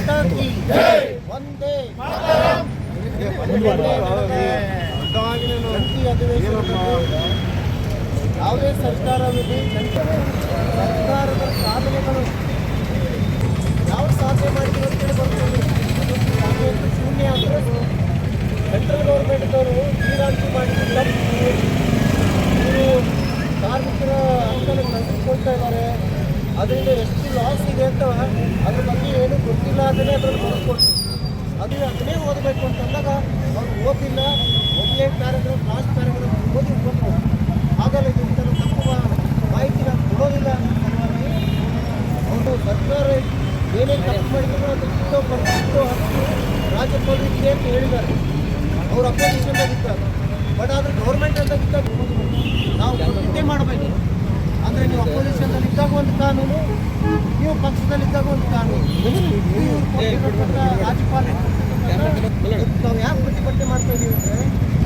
ಮಾತಾ ಕಿ ವಂದೇ ಜಂಟಿ ಅಧಿವೇಶನದಲ್ಲಿ ಯಾವುದೇ ಸರ್ಕಾರವಿದೆ ಸರ್ಕಾರದ ಸಾಧನೆಗಳು ಯಾವ ಸಾಧನೆ ಮಾಡಿದ್ರು ಅಂತೇಳಿ ಬರ್ತದೆ. ಶೂನ್ಯ ಆದರೆ ಸೆಂಟ್ರಲ್ ಗೌರ್ಮೆಂಟ್ದವರು ನೀರಾಣಿಕೆ ಮಾಡಿದ್ರು ತಪ್ಪು. ಇವರು ಕಾರ್ಮಿಕರ ಹಕ್ಕನ್ನು ಕಳೆದುಕೊಳ್ತಾ ಇದ್ದಾರೆ. ಅದರಿಂದ ಎಷ್ಟು ಲಾಸ್ ಇದೆ ಅಂತ ಅದ್ರ ಬಗ್ಗೆ ಏನು ಗೊತ್ತಿಲ್ಲ ಅದನ್ನೇ ಅದರಲ್ಲಿ ಬರೆದುಕೊಡ್ತೀವಿ. ಅದನ್ನೇ ಓದಬೇಕು ಅಂತಂದಾಗ ಅವ್ರು ಓದಿಲ್ಲ. ಮೊದಲೇ ಪ್ಯಾರಾಗ್ರಾಫ್ ಲಾಸ್ಟ್ ಪ್ಯಾರಾಗ್ರಾಫ್ ಓದಿ ಬಂದು ಆಗಲ್ಲ ಇದು ಇಂಥ ತಪ್ಪು ಮಾಹಿತಿನ ಕೊಡೋದಿಲ್ಲ ಅನ್ನೋ ಸಲುವಾಗಿ ಅವರು ಸರ್ಕಾರ ಏನೇನು ತಪ್ಪು ಮಾಡಿದ್ರು ಅದಕ್ಕೆ ಬರ್ತಿತ್ತು ಹಕ್ಕು ರಾಜ್ಯಪಾಲರಿಗೆ ಅಂತ ಹೇಳಿದ್ದಾರೆ. ಅವರು ಅಪೋಸಿಷನ್ದಾಗಿದ್ದಾರೆ. ಬಟ್ ಆದರೆ ಗೌರ್ಮೆಂಟ್ ಅಂತಾಗಿದ್ದಾಗ ನಾವು ನಿದ್ದೆ ಮಾಡಬೇಕು. ಅಂದರೆ ನೀವು ಅಪೋಸಿಷನ್ದಲ್ಲಿ ಇದ್ದಾಗ ಒಂದು ಕಾನೂನು, ನೀವು ಪಕ್ಷದಲ್ಲಿದ್ದಾಗ ಒಂದು ಕಾನೂನು. ರಾಜ್ಯಪಾಲ ನಾವು ಯಾಕೆ ಪ್ರತಿಭಟನೆ ಮಾಡ್ತಾ ಇದ್ದೀವಿ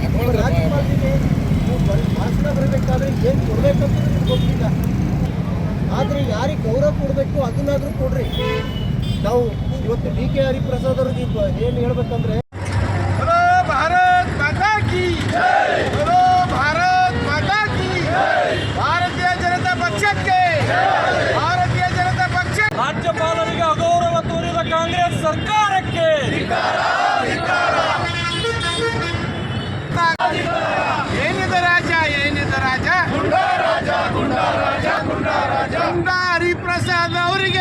ಅಂದರೆ ರಾಜ್ಯಪಾಲರಿಗೆ ಭಾಷಣ ಬರಬೇಕಾದ್ರೆ ಏನು ಕೊಡಬೇಕಂತ ಗೊತ್ತಿಲ್ಲ. ಆದರೆ ಯಾರಿಗೆ ಗೌರವ ಕೊಡಬೇಕು ಅದನ್ನಾದರೂ ಕೊಡ್ರಿ. ನಾವು ಇವತ್ತು DK ಹರಿಪ್ರಸಾದ್ ಅವ್ರಿಗೆ ಏನು ಹೇಳ್ಬೇಕಂದ್ರೆ ರಾಜ್ಯಪಾಲರಿಗೆ ಅಗೌರವ ತೋರಿದ ಕಾಂಗ್ರೆಸ್ ಸರ್ಕಾರಕ್ಕೆ ಏನಿದೆ ರಾಜ ಗುಂಡಾ ಹರಿಪ್ರಸಾದ್ ಅವರಿಗೆ